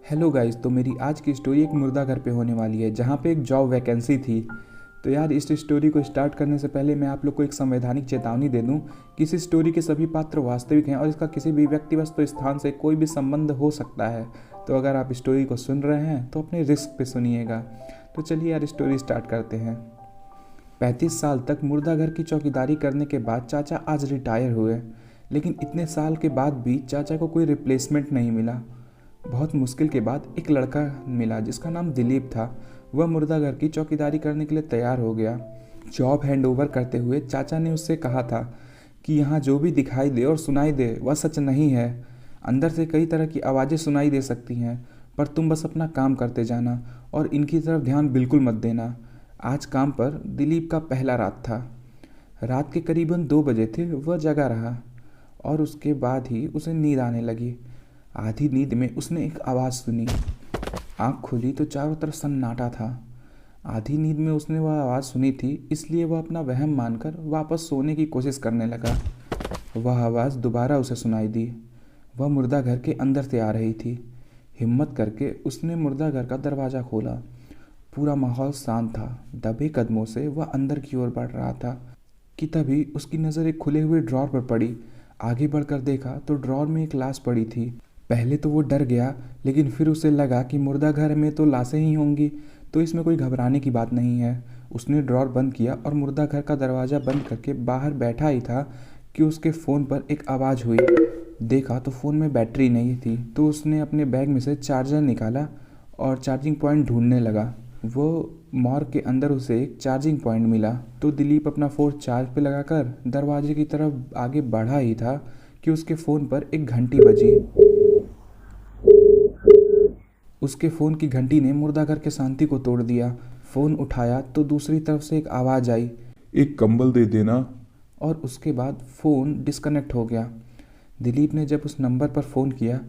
Hello guys. तो मेरी आज की स्टोरी एक मुर्दा घर पे होने वाली है जहाँ पे एक जॉब वैकेंसी थी। तो यार इस स्टोरी को स्टार्ट करने से पहले मैं आप लोग को एक संवैधानिक चेतावनी दे दूं कि इस स्टोरी के सभी पात्र वास्तविक हैं और इसका किसी भी व्यक्ति वस्तु स्थान से कोई भी संबंध हो सकता है। तो अगर आप स्टोरी को सुन रहे हैं तो अपने रिस्क पे सुनिएगा। तो चलिए यार स्टोरी स्टार्ट करते हैं। 35 साल तक मुर्दा घर की चौकीदारी करने के बाद चाचा आज रिटायर हुए, लेकिन इतने साल के बाद भी चाचा को कोई रिप्लेसमेंट नहीं मिला। बहुत मुश्किल के बाद एक लड़का मिला जिसका नाम दिलीप था। वह मुर्दा घर की चौकीदारी करने के लिए तैयार हो गया। जॉब हैंड ओवर करते हुए चाचा ने उससे कहा था कि यहाँ जो भी दिखाई दे और सुनाई दे वह सच नहीं है। अंदर से कई तरह की आवाज़ें सुनाई दे सकती हैं, पर तुम बस अपना काम करते जाना और इनकी तरफ ध्यान बिल्कुल मत देना। आज काम पर दिलीप का पहला रात था। रात के करीबन 2 बजे थे। वह जगा रहा और उसके बाद ही उसे नींद आने लगी। आधी नींद में उसने एक आवाज़ सुनी। आंख खोली तो चारों तरफ सन्नाटा था। आधी नींद में उसने वह आवाज़ सुनी थी, इसलिए वह अपना वहम मानकर वापस सोने की कोशिश करने लगा। वह आवाज़ दोबारा उसे सुनाई दी। वह मुर्दा घर के अंदर से आ रही थी। हिम्मत करके उसने मुर्दा घर का दरवाज़ा खोला। पूरा माहौल शांत था। दबे कदमों से वह अंदर की ओर बढ़ रहा था कि तभी उसकी नज़र एक खुले हुए ड्रॉर पर पड़ी। आगे बढ़कर देखा तो ड्रॉर में एक लाश पड़ी थी। पहले तो वो डर गया, लेकिन फिर उसे लगा कि मुर्दा घर में तो लाशें ही होंगी, तो इसमें कोई घबराने की बात नहीं है। उसने ड्रॉर बंद किया और मुर्दा घर का दरवाज़ा बंद करके बाहर बैठा ही था कि उसके फ़ोन पर एक आवाज़ हुई। देखा तो फ़ोन में बैटरी नहीं थी, तो उसने अपने बैग में से चार्जर निकाला और चार्जिंग पॉइंट ढूंढने लगा। वो मॉर्ग के अंदर उसे एक चार्जिंग पॉइंट मिला, तो दिलीप अपना फ़ोन चार्ज पे लगाकर दरवाजे की तरफ आगे बढ़ा ही था कि उसके फ़ोन पर एक घंटी बजी। उसके फ़ोन की घंटी ने मुर्दा घर के शांति को तोड़ दिया। फ़ोन उठाया तो दूसरी तरफ से एक आवाज़ आई, एक कंबल दे देना। और उसके बाद फ़ोन डिस्कनेक्ट हो गया। दिलीप ने जब उस नंबर पर फ़ोन किया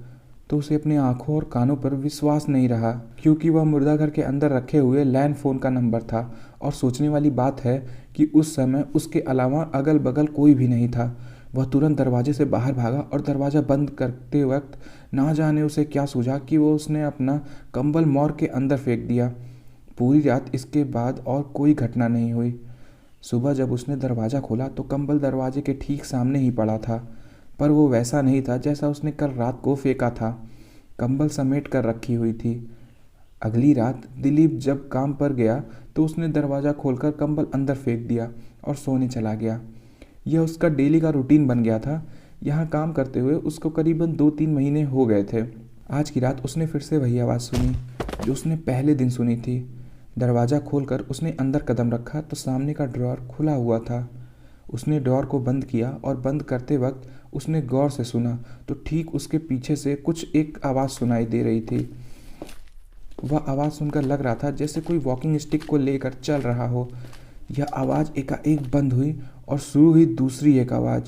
तो उसे अपनी आंखों और कानों पर विश्वास नहीं रहा, क्योंकि वह मुर्दा घर के अंदर रखे हुए लैंड फ़ोन का नंबर था। और सोचने वाली बात है कि उस समय उसके अलावा अगल बगल कोई भी नहीं था। वह तुरंत दरवाजे से बाहर भागा और दरवाज़ा बंद करते वक्त ना जाने उसे क्या सूझा कि वो उसने अपना कंबल मॉर्ग के अंदर फेंक दिया। पूरी रात इसके बाद और कोई घटना नहीं हुई। सुबह जब उसने दरवाज़ा खोला तो कंबल दरवाजे के ठीक सामने ही पड़ा था, पर वो वैसा नहीं था जैसा उसने कल रात को फेंका था। कंबल समेट कर रखी हुई थी। अगली रात दिलीप जब काम पर गया तो उसने दरवाज़ा खोलकर कंबल अंदर फेंक दिया और सोने चला गया। यह उसका डेली का रूटीन बन गया था। यहाँ काम करते हुए उसको करीबन 2-3 महीने हो गए थे। आज की रात उसने फिर से वही आवाज़ सुनी जो उसने पहले दिन सुनी थी। दरवाज़ा खोलकर उसने अंदर कदम रखा तो सामने का ड्रॉर खुला हुआ था। उसने ड्रॉर को बंद किया और बंद करते वक्त उसने गौर से सुना तो ठीक उसके पीछे से कुछ एक आवाज़ सुनाई दे रही थी। वह आवाज़ सुनकर लग रहा था जैसे कोई वॉकिंग स्टिक को लेकर चल रहा हो। यह आवाज़ एकाएक बंद हुई और शुरू हुई दूसरी एक आवाज़,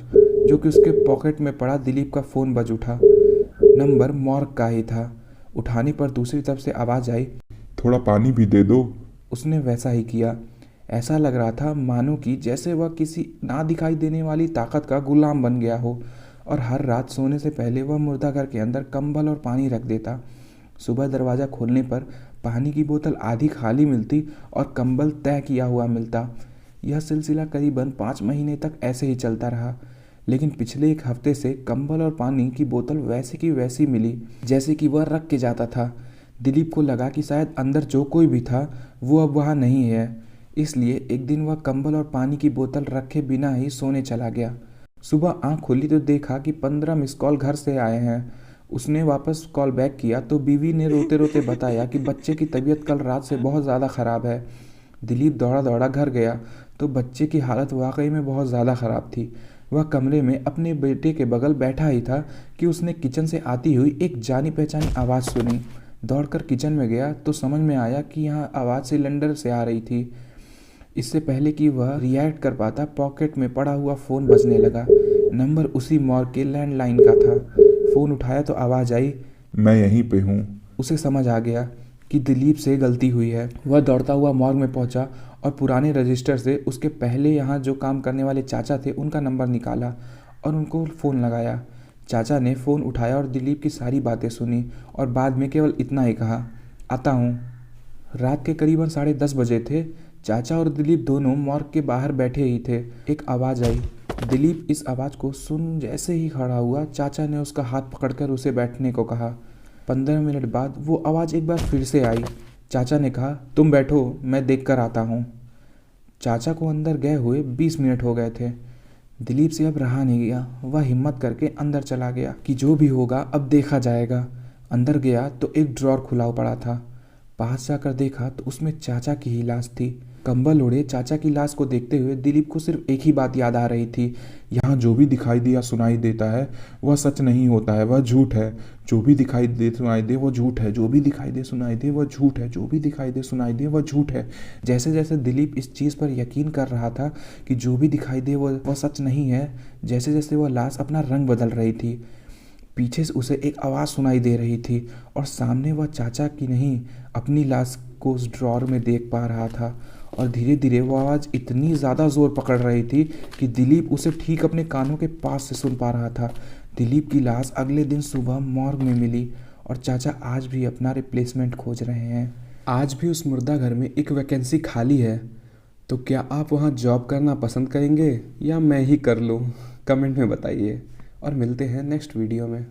जो कि उसके पॉकेट में पड़ा दिलीप का फ़ोन बज उठा। नंबर मॉर्ग का ही था। उठाने पर दूसरी तरफ से आवाज़ आई, थोड़ा पानी भी दे दो। उसने वैसा ही किया। ऐसा लग रहा था मानो कि जैसे वह किसी ना दिखाई देने वाली ताकत का गुलाम बन गया हो, और हर रात सोने से पहले वह मुर्दा घर के अंदर कंबल और पानी रख देता। सुबह दरवाज़ा खोलने पर पानी की बोतल आधी खाली मिलती और कंबल तय किया हुआ मिलता। यह सिलसिला करीबन 5 महीने तक ऐसे ही चलता रहा, लेकिन पिछले एक हफ्ते से कंबल और पानी की बोतल वैसे की वैसी मिली जैसे कि वह रख के जाता था। दिलीप को लगा कि शायद अंदर जो कोई भी था वो अब वहाँ नहीं है, इसलिए एक दिन वह कंबल और पानी की बोतल रखे बिना ही सोने चला गया। सुबह आंख खोली तो देखा कि 15 मिस कॉल घर से आए हैं। उसने वापस कॉल बैक किया तो बीवी ने रोते रोते बताया कि बच्चे की तबीयत कल रात से बहुत ज़्यादा ख़राब है। दिलीप दौड़ा दौड़ा घर गया तो बच्चे की हालत वाकई में बहुत ज़्यादा ख़राब थी। वह कमरे में अपने बेटे के बगल बैठा ही था कि उसने किचन से आती हुई एक जानी पहचानी आवाज़ सुनी। दौड़कर किचन में गया तो समझ में आया कि यहाँ आवाज़ सिलेंडर से आ रही थी। इससे पहले कि वह रिएक्ट कर पाता, पॉकेट में पड़ा हुआ फ़ोन बजने लगा। नंबर उसी मॉर्ग के लैंडलाइन का था। फ़ोन उठाया तो आवाज़ आई, मैं यहीं पे हूँ। उसे समझ आ गया कि दिलीप से गलती हुई है। वह दौड़ता हुआ मॉर्ग में पहुंचा और पुराने रजिस्टर से उसके पहले यहाँ जो काम करने वाले चाचा थे उनका नंबर निकाला और उनको फ़ोन लगाया। चाचा ने फ़ोन उठाया और दिलीप की सारी बातें सुनी और बाद में केवल इतना ही कहा, आता हूँ। रात के करीबन 10:30 बजे थे। चाचा और दिलीप दोनों मॉर्ग के बाहर बैठे ही थे। एक आवाज़ आई। दिलीप इस आवाज़ को सुन जैसे ही खड़ा हुआ, चाचा ने उसका हाथ पकड़कर उसे बैठने को कहा। 15 मिनट बाद वो आवाज़ एक बार फिर से आई। चाचा ने कहा, तुम बैठो, मैं देख कर आता हूँ। चाचा को अंदर गए हुए 20 मिनट हो गए थे। दिलीप से अब रहा नहीं गया। वह हिम्मत करके अंदर चला गया कि जो भी होगा अब देखा जाएगा। अंदर गया तो एक ड्रॉर खुला पड़ा था। पास जाकर देखा तो उसमें चाचा की ही लाश थी। कंबल ओढ़े चाचा की लाश को देखते हुए दिलीप को सिर्फ एक ही बात याद आ रही थी, यहाँ जो भी दिखाई दे या सुनाई देता है वह सच नहीं होता है, वह झूठ है। जो भी दिखाई दे सुनाई दे वो झूठ है, जो भी दिखाई दे सुनाई दे वह झूठ है, जो भी दिखाई दे सुनाई दे वह झूठ है। जैसे जैसे दिलीप इस चीज़ पर यकीन कर रहा था कि जो भी दिखाई दे वह सच नहीं है, जैसे जैसे वह लाश अपना रंग बदल रही थी, पीछे से उसे एक आवाज़ सुनाई दे रही थी और सामने वह चाचा की नहीं अपनी लाश को उस ड्रॉर में देख पा रहा था। और धीरे धीरे वो आवाज़ इतनी ज़्यादा ज़ोर पकड़ रही थी कि दिलीप उसे ठीक अपने कानों के पास से सुन पा रहा था। दिलीप की लाश अगले दिन सुबह मॉर्ग में मिली और चाचा आज भी अपना रिप्लेसमेंट खोज रहे हैं। आज भी उस मुर्दा घर में एक वैकेंसी खाली है। तो क्या आप वहाँ जॉब करना पसंद करेंगे या मैं ही कर लूँ? कमेंट में बताइए और मिलते हैं नेक्स्ट वीडियो में।